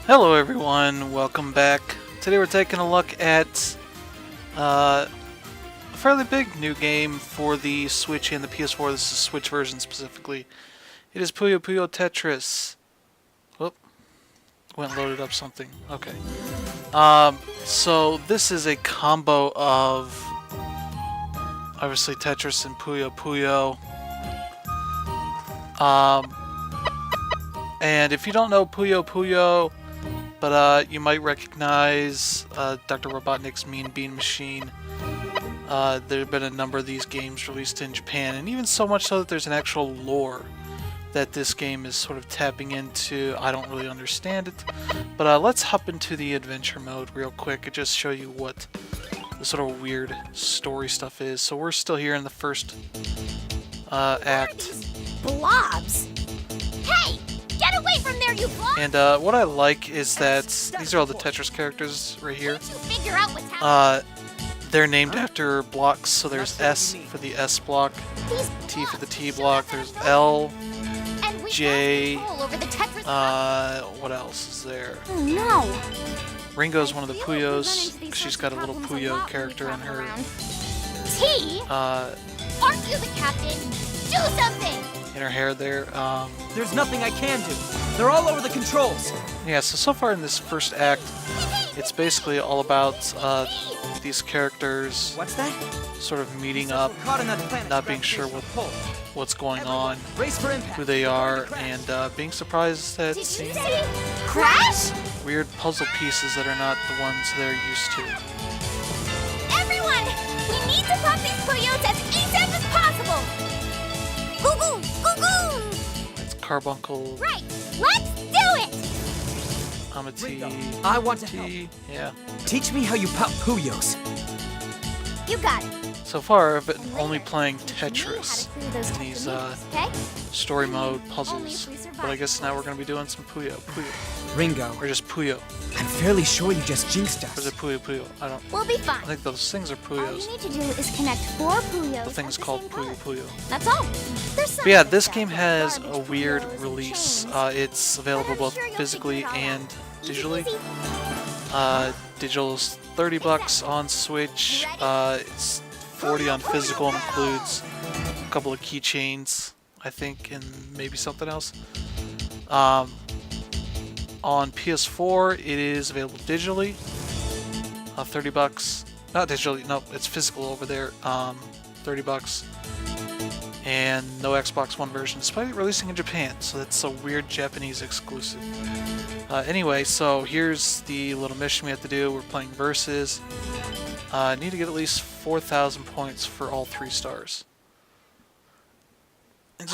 Hello everyone, welcome back. Today we're taking a look at a fairly big new game for the Switch and the PS4. This is the Switch version specifically. It is Puyo Puyo Tetris. Whoop. Went and loaded up something. Okay. So this is a combo of obviously Tetris and Puyo Puyo. And if you don't know Puyo Puyo, but you might recognize Dr. Robotnik's Mean Bean Machine. There have been a number of these games released in Japan, and even so much so that there's an actual lore that this game is sort of tapping into. I don't really understand it, but let's hop into the adventure mode real quick and just show you what the sort of weird story stuff is. So we're still here in the first act. Blobs! Hey! Get away from there, you blob! And what I like is that these are all the Tetris characters right here. Can't you figure out what's happening? They're named after blocks, so there's S for the S block, T for the T block, there's L, And we J, lost control over the Tetris what else is there? Oh no! Ringo's one of the Feel like we run Puyos, into these she's sorts got a of little problems Puyo lot when we character on travel her. around. T? Aren't you the captain? Do something! In her hair there. There's nothing I can do. They're all over the controls. Yeah, so far in this first act, it's basically all about these characters What's that? sort of meeting up, Caught in that planet not being sure what's going on, Race for impact. who they are, and being surprised at Did you seeing say crash? weird puzzle pieces that are not the ones they're used to. Everyone! We need to pop these Puyos as ASAP as possible! Goo goo! Goo goo! It's Carbuncle, Right! Let's do it! Amity, I want to help. T, yeah. Teach me how you pop Puyos. You got it. So far, I've been only Later, playing teach me how to Tetris clear those in these techniques, okay? story mode Only puzzles, if we survive. but I guess now we're going to be doing some Puyo, Ringo, or just Puyo, I'm fairly sure you just jinxed or is us. it Puyo? We'll be I fine. think those things are All you Puyos. need to do is connect 4 Puyos The thing's at the called same Puyo time. Puyo. That's all. There's some But yeah, other this stuff game like has garbage a weird Puyos and release. chains. It's available But I'm both sure you'll physically figure it all and out. Easy digitally. peasy. Digital's $30 on Switch. It's 40 on physical, and includes a couple of keychains, I think, and maybe something else. On PS4, it is available digitally. $30. Not digitally, no, it's physical over there. $30. And no Xbox One version, despite it releasing in Japan, so that's a weird Japanese exclusive. Anyway, so here's the little mission we have to do. We're playing versus. Need to get at least 4,000 points for all 3 stars. And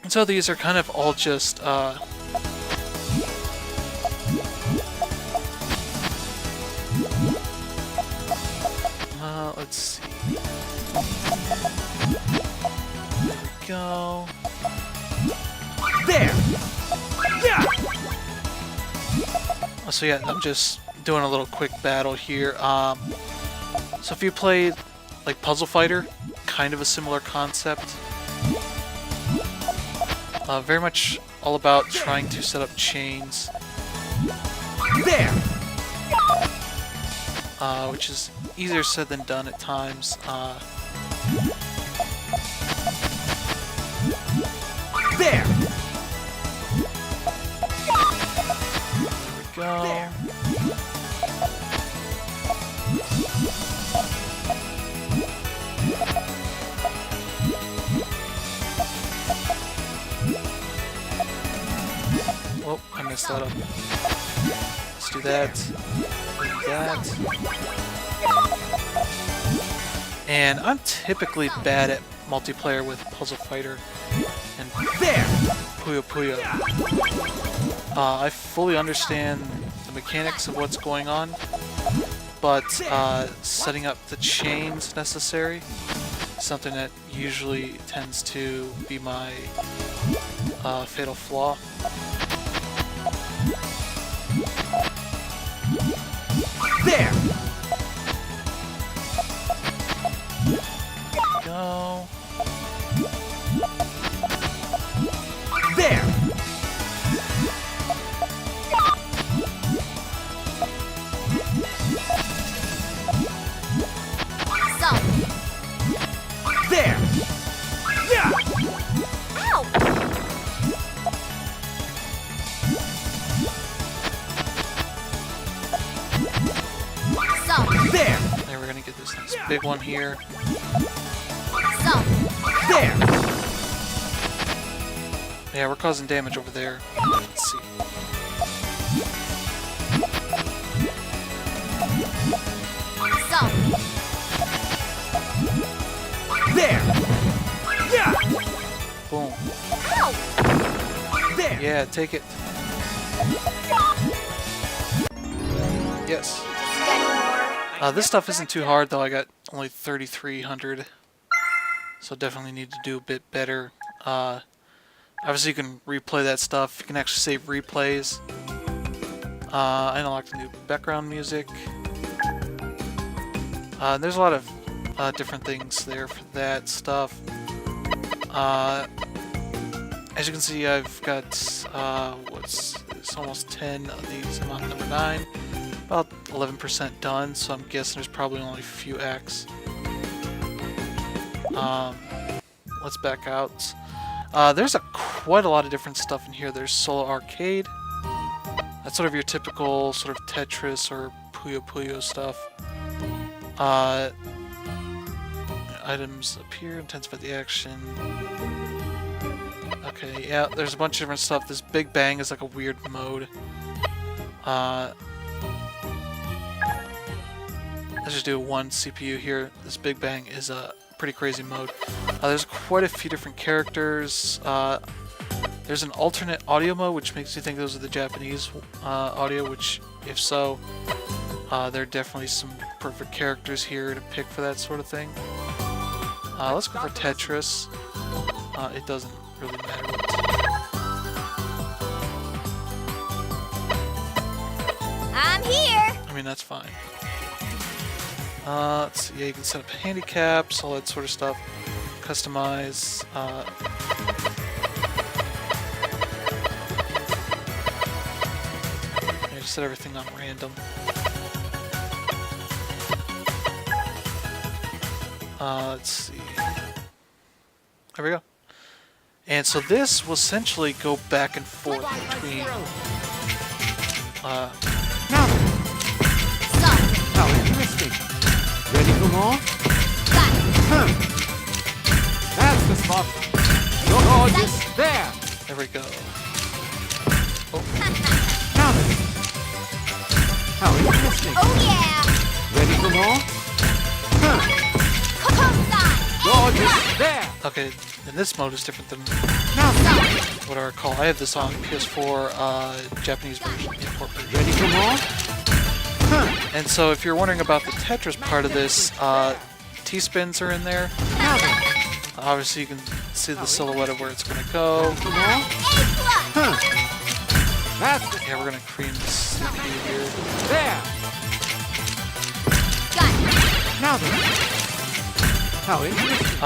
so these are kind of all just let's see. There we go. There! Yeah! So yeah, I'm just doing a little quick battle here. So if you played like Puzzle Fighter, kind of a similar concept. Very much all about trying to set up chains, There! which is easier said than done at times. There! There we go. There. Oh, I messed that up. Let's do that. Do that. And I'm typically bad at multiplayer with Puzzle Fighter and There! Puyo Puyo. I fully understand the mechanics of what's going on, but setting up the chains necessary is something that usually tends to be my fatal flaw. There! Go. There! big one here. So, There! Yeah, we're causing damage over there. Let's see. so, There! Yeah! Boom. ow! There! Yeah, take it. Yes. This stuff isn't too hard, though. I got only 3,300. So definitely need to do a bit better. Obviously, you can replay that stuff. You can actually save replays. I unlocked new background music. There's a lot of different things there for that stuff. As you can see, I've got it's almost 10 of these. I'm on number 9, about 11% done. So I'm guessing there's probably only a few acts. Let's back out. There's quite a lot of different stuff in here. There's Solo Arcade. That's sort of your typical sort of Tetris or Puyo Puyo stuff. Items appear, intensify the action. Okay, yeah, there's a bunch of different stuff. This Big Bang is like a weird mode. Let's just do one CPU here. This Big Bang is a pretty crazy mode. There's quite a few different characters. There's an alternate audio mode, which makes you think those are the Japanese audio, which, if so, there are definitely some perfect characters here to pick for that sort of thing. Let's go for Tetris. It doesn't really matter what. I'm here. I mean, that's fine. Let's see, yeah, you can set up handicaps, all that sort of stuff. Customize. Yeah, just set everything on random. Let's see. There we go. And so this will essentially go back and forth between Now, So, how interesting. Ready for more? got it. That's the spot. You're gorgeous. There. there we go. Now then. How interesting. Oh yeah. Ready for more? Cosign. Gorgeous. There. Okay, and this mode is different than Now then. what I recall. I have this on PS4 Japanese version import version. Ready for more? And so if you're wondering about the Tetris part of this, T-spins are in there. Now then. Obviously you can see the silhouette of where it's going to go. For more? A plus. That's the Yeah, we're going to cream this CPU here. there. Got it. Now then. How interesting.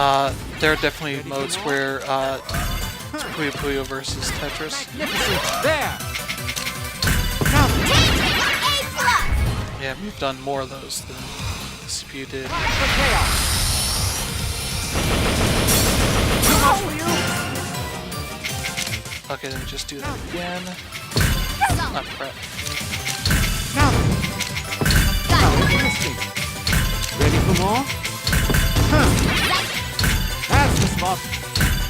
There are definitely modes where it's Puyo Puyo versus Tetris. Magnificent. There. Now then. Changing. A plus. Yeah, we've done more of those than the CPU did. For chaos. Too much for you? Okay, then we just do that again. So, Oh, crap. Now then. got How it. interesting. Ready for more? That's the spot.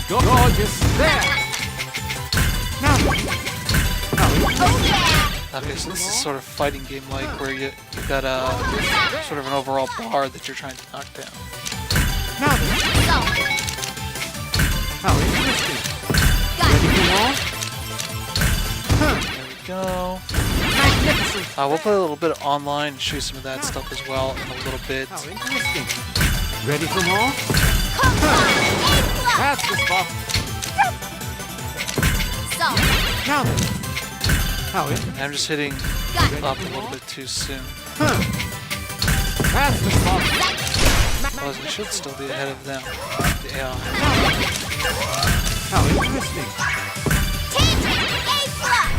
Gorgeous. There. Now then. How interesting. Oh yeah. Okay, so this is sort of fighting game-like, where you've got a sort of an overall bar that you're trying to knock down. Now then. So, How interesting. got Ready it. for more? There we go. Magnificent. We'll play a little bit online and show you some of that stuff as well in a little bit. How interesting. Ready for more? Cosign. A plus. That's the spot. So, Now then. How interesting. I'm just hitting got it. up a little bit too soon. That's the spot. Otherwise, we should still be ahead of them. Yeah. How interesting. Changing. A plus.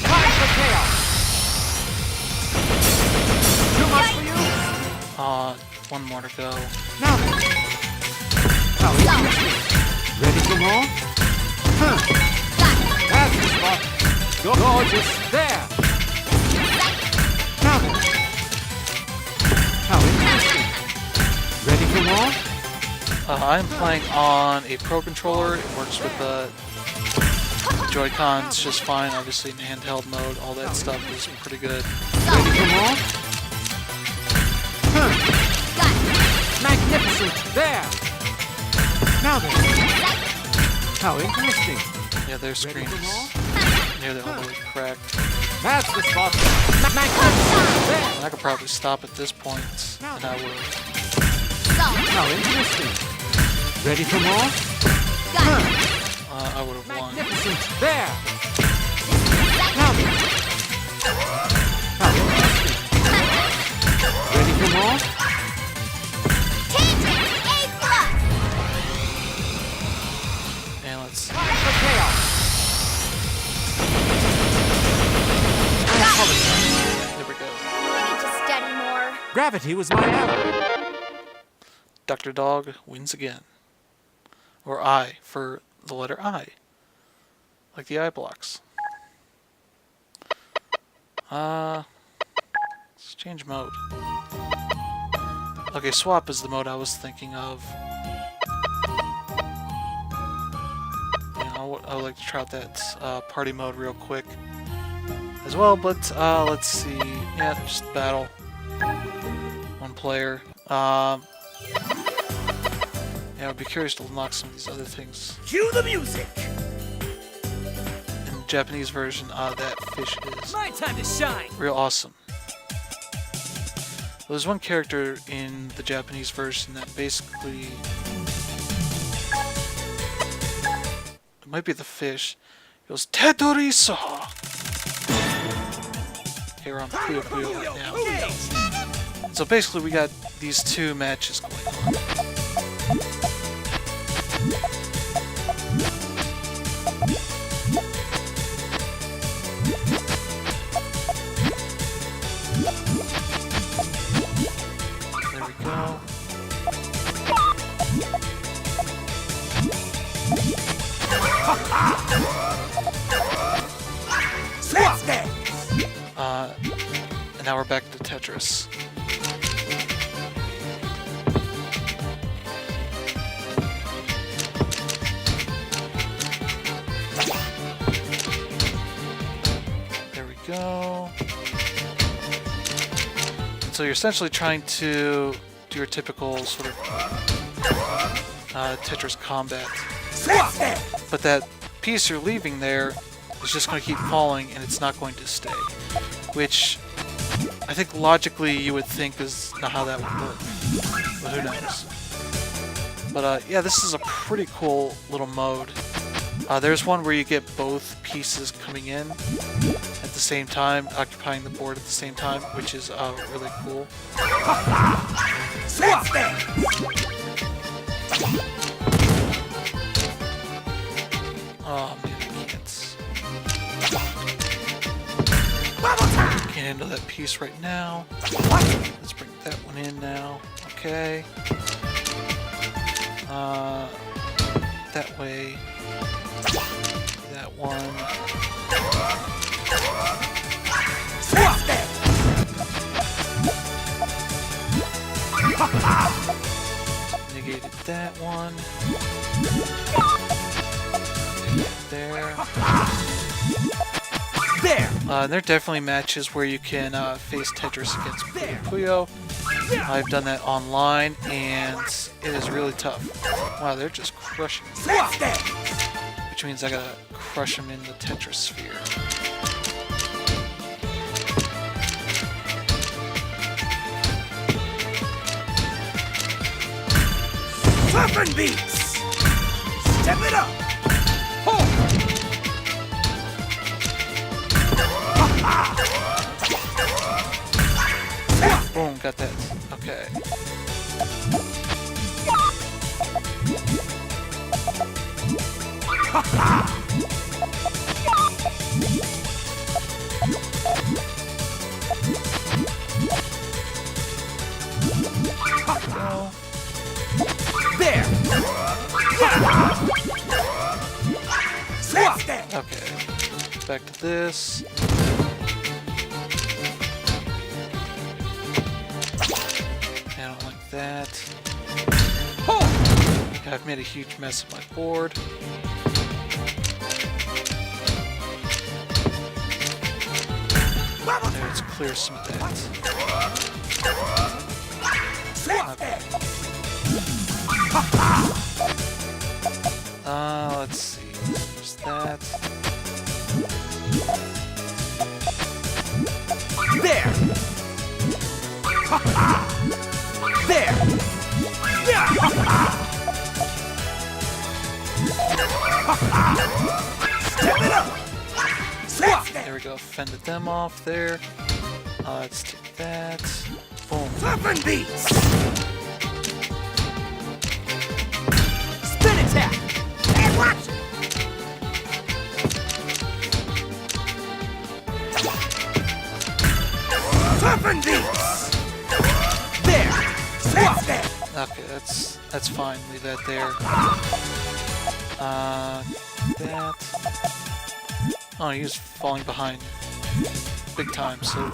Time for chaos. Too much for you? One more to go. Now then. How interesting. Ready for more? Got it. That's the spot. Gorgeous. There. Now then. more? I'm playing on a Pro Controller. It works with the Joy-Cons just fine. Obviously in handheld mode, all that stuff is pretty good. Ready for more? Huh. Got it. Magnificent! There! Now then. How interesting. Yeah, their Ready screen for is more? nearly all the way cracked. That's the spot. Magnificent! There! I could probably stop at this point, and I will. Go. How interesting. Ready for more? Got it. I would have won. Magnificent! There! Now then. How interesting. Ready for more? Tangent A+. And let's see. For chaos! I apologize. There we go. We need to study more. Gravity was my ally. Dr. Dog wins again. Or I, for the letter I. Like the I blocks. Let's change mode. Okay, swap is the mode I was thinking of. Yeah, I would like to try out that party mode real quick as well, but let's see. Yeah, just battle. One player. Yeah, I'd be curious to unlock some of these other things. Cue the music! In the Japanese version, that fish is My time to shine! real awesome. Well, there's one character in the Japanese version that basically... It might be the fish. It goes, Tetris! Okay, we're on Puyo Puyo right now. So basically we got these two matches going on. There we go. What's that? And now we're back to Tetris. There we go. And so you're essentially trying to do your typical sort of Tetris combat. What's that? But that piece you're leaving there is just going to keep falling and it's not going to stay. Which I think logically you would think is not how that would work. But who knows. But yeah, this is a pretty cool little mode. There's one where you get both pieces coming in at the same time, occupying the board at the same time, which is really cool. What's that? Oh man, I can't handle that piece right now. Let's bring that one in now. Okay. That way. That one. What's that? Negated that one. There. There! There are definitely matches where you can face Tetris against Puyo Puyo. I've done that online, and it is really tough. Wow, they're just crushing me. What's that? Which means I gotta crush them in the Tetris sphere. Puffin' beats! Step it up! Boom, got that. Okay. Go. There! What's that? Okay. Back to this. I don't like that. Yeah, I've made a huge mess of my board. Let's clear some of that. Let's see. There's that. There! There! Step it up! There we go. Fended them off there. Let's take that. Boom. Toughen beats! Spin attack! And watch! Toughen beats! There! Swap that! Okay, that's fine. Leave that there. That. Oh, he was falling behind big time, so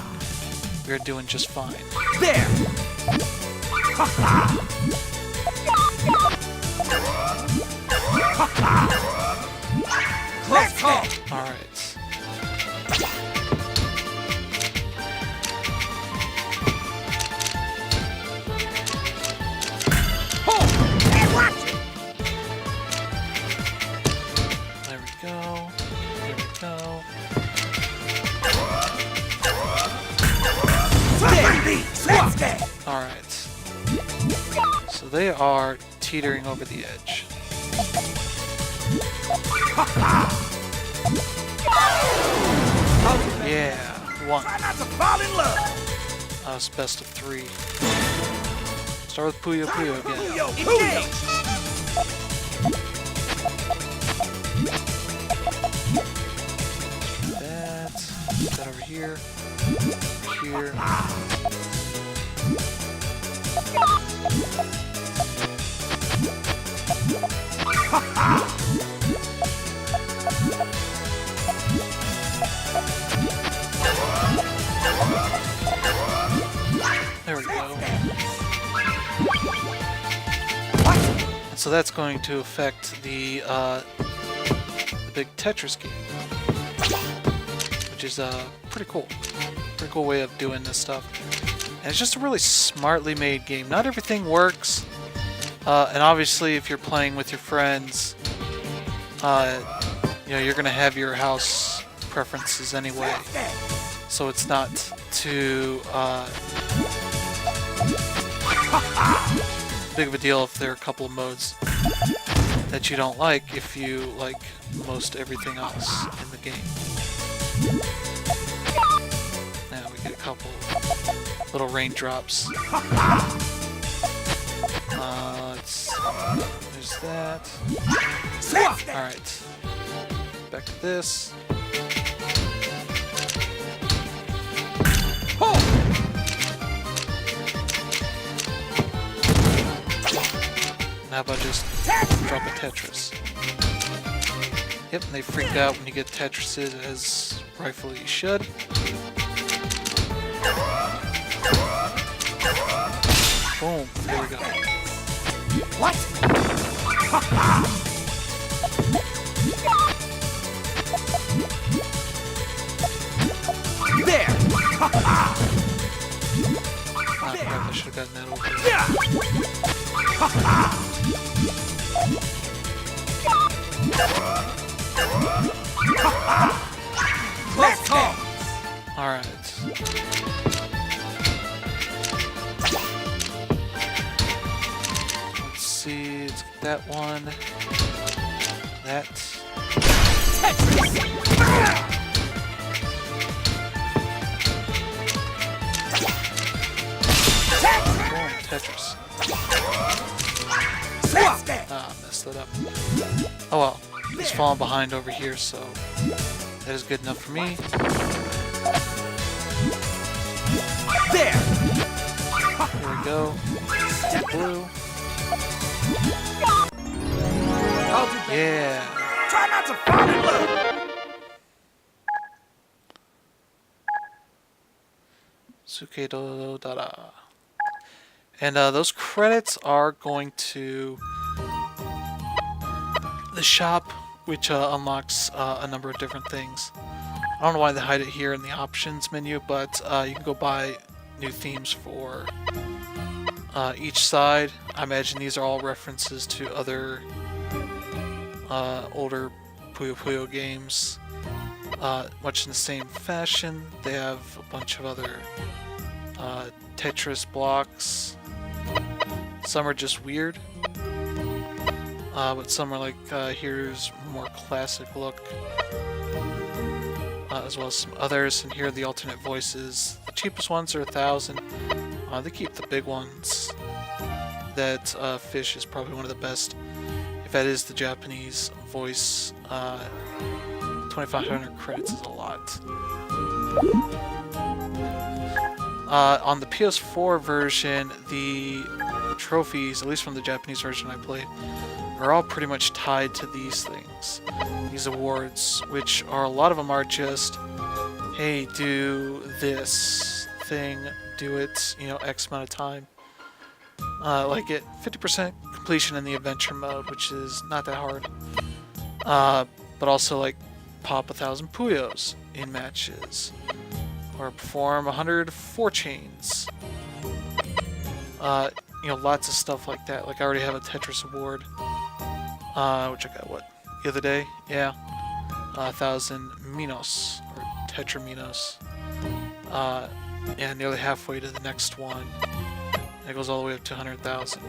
we're doing just fine. There! Close call! Alright. And watch it! There we go. There we go. Toughen beats! Swap that! Alright. So they are teetering over the edge. Yeah, one. Try not to fall in love! That was best of 3. Start with Puyo Puyo again. Puyo Puyo! Put that over here. Here. There we go. And so that's going to affect the big Tetris game, which is pretty cool. Pretty cool way of doing this stuff. And it's just a really smartly made game. Not everything works, and obviously if you're playing with your friends, you know, you're gonna have your house preferences anyway. So it's not too big of a deal if there are a couple of modes that you don't like if you like most everything else in the game. Now we get a couple little raindrops. There's that. Alright. Back to this. How about just drop a Tetris? Yep, and they freak out when you get Tetrises, as rightfully you should. Boom, there we go. What? There! I should have gotten that over. Close call! Alright. Let's see, let's get that one. That. Tetris. Ah, messed that up. Oh well. He's falling behind over here, so that is good enough for me. There! Here we go. Blue. Yeah. Try not to fall in love! Sukedo Dada. And those credits are going to the shop, which unlocks a number of different things. I don't know why they hide it here in the options menu, but you can go buy new themes for each side. I imagine these are all references to other older Puyo Puyo games. Much in the same fashion, they have a bunch of other Tetris blocks. Some are just weird, but some are like, here's more classic look, as well as some others, and here are the alternate voices. The cheapest ones are 1,000. They keep the big ones. That Fish is probably one of the best. If that is the Japanese voice, 2,500 credits is a lot. On the PS4 version, the trophies, at least from the Japanese version I played, are all pretty much tied to these things. These awards, which are, a lot of them are just, hey, do this thing, do it, you know, X amount of time. Like get 50% completion in the adventure mode, which is not that hard. But also like pop 1,000 Puyos in matches, or perform 104 chains. You know, lots of stuff like that. Like I already have a Tetris award, which I got what, the other day? Yeah, 1,000 Minos or Tetraminos. And nearly halfway to the next one. And it goes all the way up to 100,000.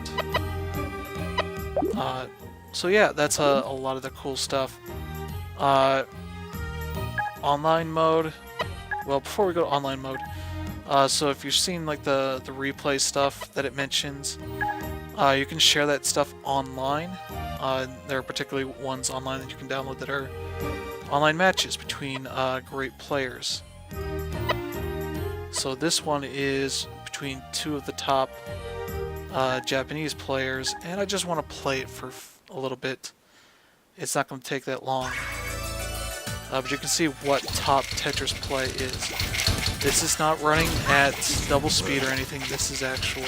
So yeah, that's a lot of the cool stuff. Online mode. Well, before we go to online mode, so if you've seen like the replay stuff that it mentions, you can share that stuff online. There are particularly ones online that you can download that are online matches between great players. So this one is between two of the top Japanese players, and I just want to play it for a little bit. It's not going to take that long. But you can see what top Tetris play is. This is not running at double speed or anything. This is actual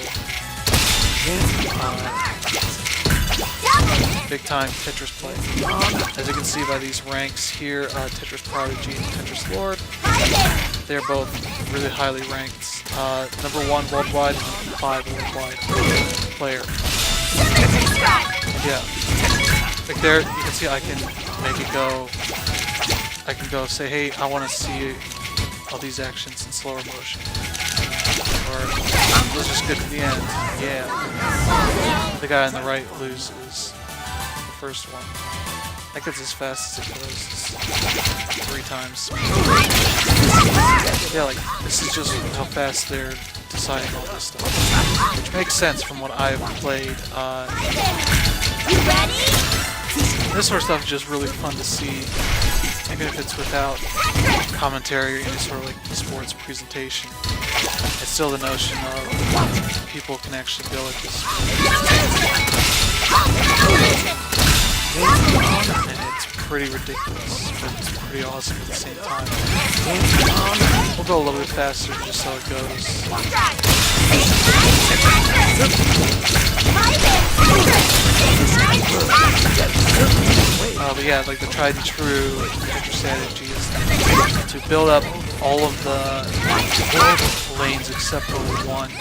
big time Tetris play. As you can see by these ranks here, Tetris Prodigy and Tetris Lord, they're both really highly ranked. Number 1 worldwide and number 5 worldwide player. Yeah. Like there, you can see I can make it go. I can go say, hey, I want to see all these actions in slower motion. Or let's just get to the end. Yeah. The guy on the right loses the first one. That gets as fast as it goes. It's 3 times. Yeah, like, this is just how fast they're deciding all this stuff. Which makes sense from what I've played. This sort of stuff is just really fun to see, even if it's without commentary or any sort of like sports presentation. It's still the notion of people can actually go at this. And it's pretty ridiculous, but it's pretty awesome at the same time. We'll go a little bit faster just so it goes. But yeah, like the tried and true Tetris strategy is to build up all of the lanes except for one,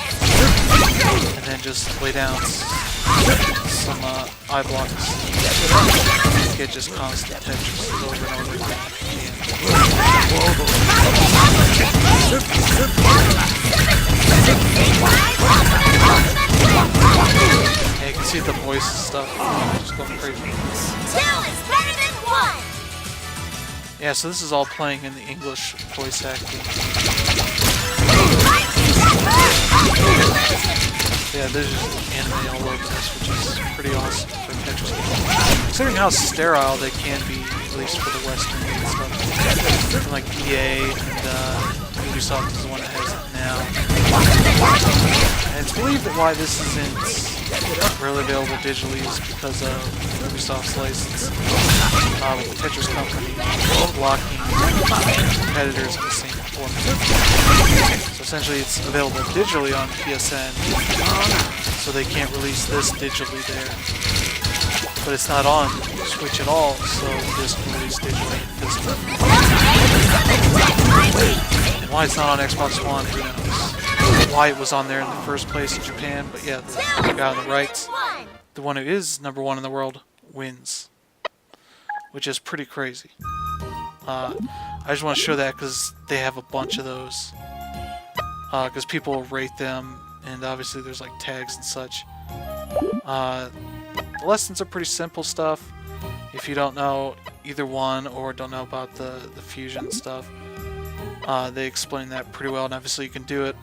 and then just lay down some eye blocks. Get just constant Tetris over and over again. Yeah, you can see the voice stuff just going crazy. 2 is better than 1! Yeah, so this is all playing in the English voice acting. Yeah, there's just anime all over this, which is pretty awesome for Tetris. Considering how sterile they can be, at least for the Western made stuff. And like EA and Ubisoft is the one that has it now. And it's believed that why this isn't really available digitally is because of Ubisoft's license. With the Tetris company blocking competitors in the same format. So essentially it's available digitally on PSN, so they can't release this digitally there. but it's not on Switch at all, so this can release digitally and physically. And why it's not on Xbox One, who knows? Why it was on there in the first place in Japan, but yeah, the guy on the right, the one who is #1 in the world, wins. Which is pretty crazy. I just want to show that because they have a bunch of those. Because people rate them, and obviously there's like tags and such. The lessons are pretty simple stuff. If you don't know either one or don't know about the fusion stuff, they explain that pretty well, and obviously you can do it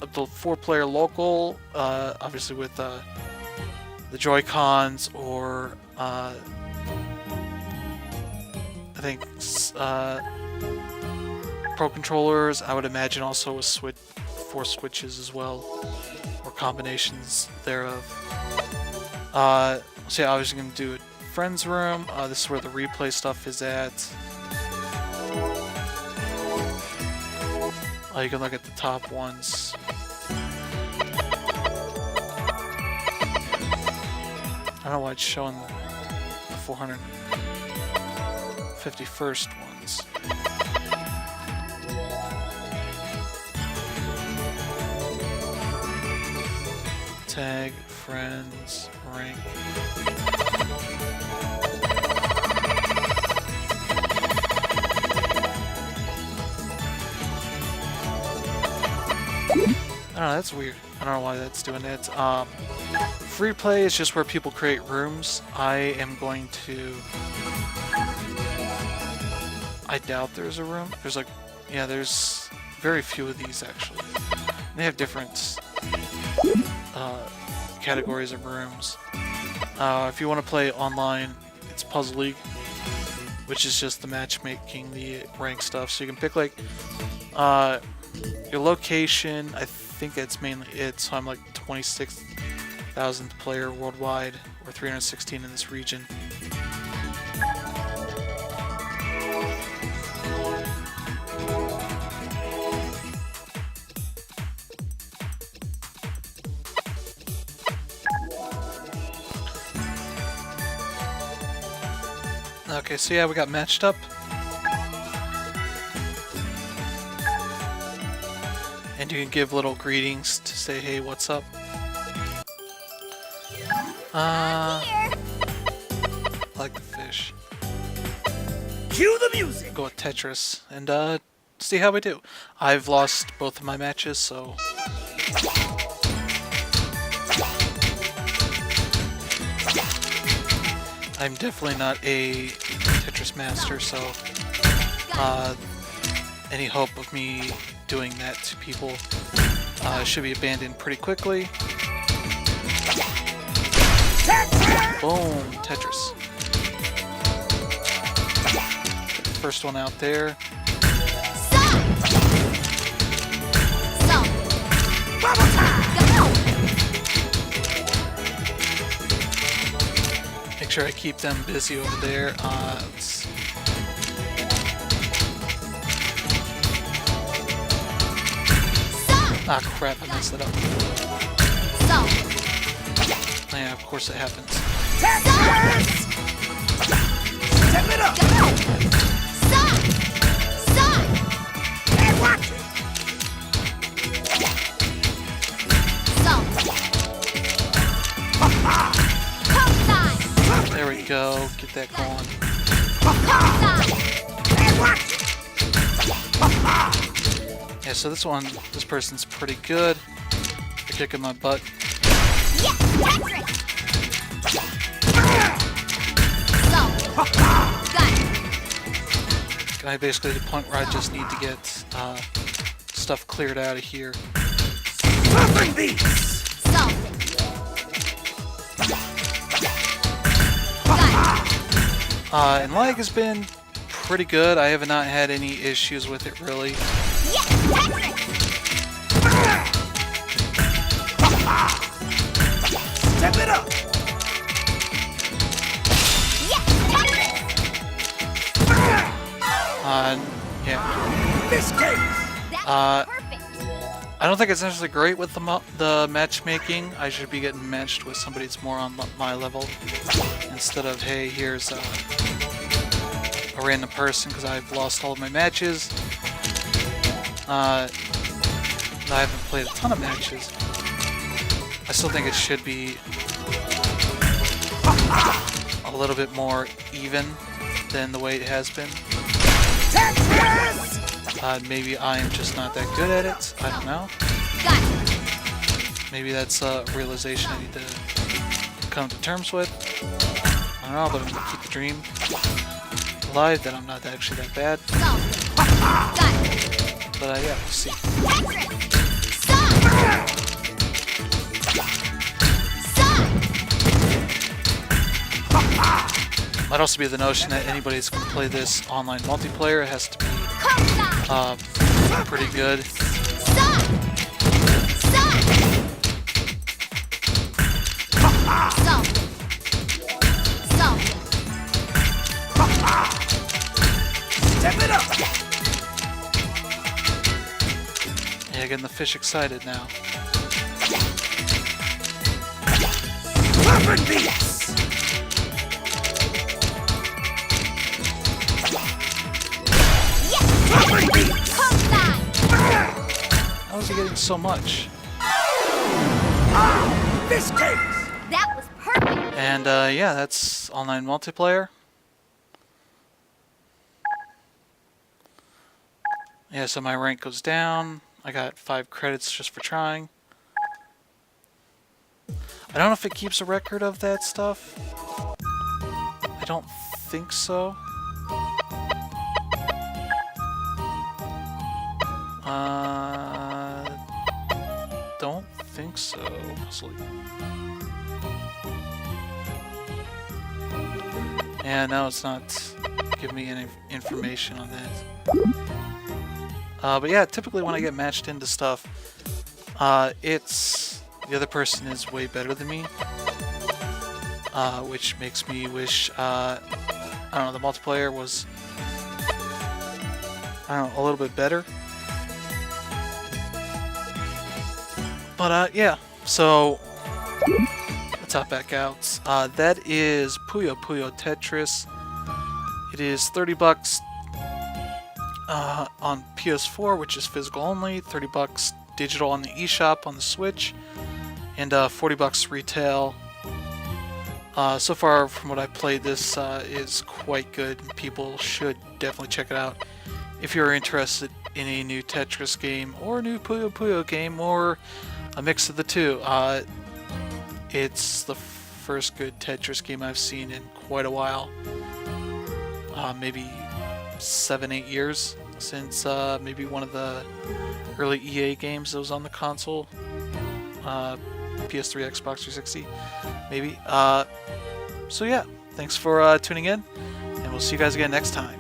up to 4-player local, obviously with the Joy-Cons or I think Pro controllers. I would imagine also with 4 switches as well, or combinations thereof. So yeah, I was going to do a friends room. This is where the replay stuff is at. You can look at the top ones. I don't know why it's showing the 451st ones. Tag, friends, rank. I don't know, that's weird. I don't know why that's doing it. Free play is just where people create rooms. I am going to... I doubt there's a room. There's like... Yeah, there's very few of these actually. They have different categories of rooms. If you want to play online, it's Puzzle League, which is just the matchmaking, the rank stuff. So you can pick like your location. I think that's mainly it. So I'm like 26,000th player worldwide, or 316 in this region. Okay, so yeah, we got matched up. And you can give little greetings to say, hey, what's up? I like the fish. Cue the music! Go with Tetris and see how we do. I've lost both of my matches, so... I'm definitely not a Tetris master, so any hope of me doing that to people should be abandoned pretty quickly. Boom, Tetris. Get the first one out there. Make sure I keep them busy over there. Let's... Ah, crap, I messed it up. Yeah, of course it happens. Step it up! Hey, watch it! There we go, get that going. Hey, watch it! Yeah, so this person's pretty good. They're kicking my butt. I basically the point where I just need to get stuff cleared out of here. Open these! And lag has been pretty good. I have not had any issues with it really. Step it up! Yeah. This case! I I don't think it's necessarily great with the matchmaking. I should be getting matched with somebody that's more on my level instead of, hey, here's a random person, because I've lost all of my matches. I haven't played a ton of matches. I still think it should be a little bit more even than the way it has been. Maybe I am just not that good at it. I don't know. Maybe that's a realization I need to come to terms with. I don't know, but I'm gonna keep the dream alive that I'm not actually that bad. But yeah, we'll see. Might also be the notion that anybody that's going to play this online multiplayer has to be pretty good. Step it up! Yeah, getting the fish excited now. Weapon beats! Weapon beats! How is he getting so much? This case! That was perfect. And yeah, that's online multiplayer. Yeah, so my rank goes down. I got 5 credits just for trying. I don't know if it keeps a record of that stuff. I don't think so. Don't think so. Yeah, no, it's not giving me any information on that. But yeah, typically when I get matched into stuff, it's the other person is way better than me, which makes me wish, I don't know, the multiplayer was, I don't know, a little bit better. But yeah, so let's hop back out. That is Puyo Puyo Tetris. It is $30 on PS4, which is physical only, $30 digital on the eShop on the Switch, and $40 retail. So far, from what I've played, this is quite good. People should definitely check it out if you're interested in a new Tetris game or a new Puyo Puyo game or a mix of the two. It's the first good Tetris game I've seen in quite a while. Maybe 7-8 years since maybe one of the early EA games that was on the console. PS3, Xbox 360, maybe. So yeah, thanks for tuning in, and we'll see you guys again next time.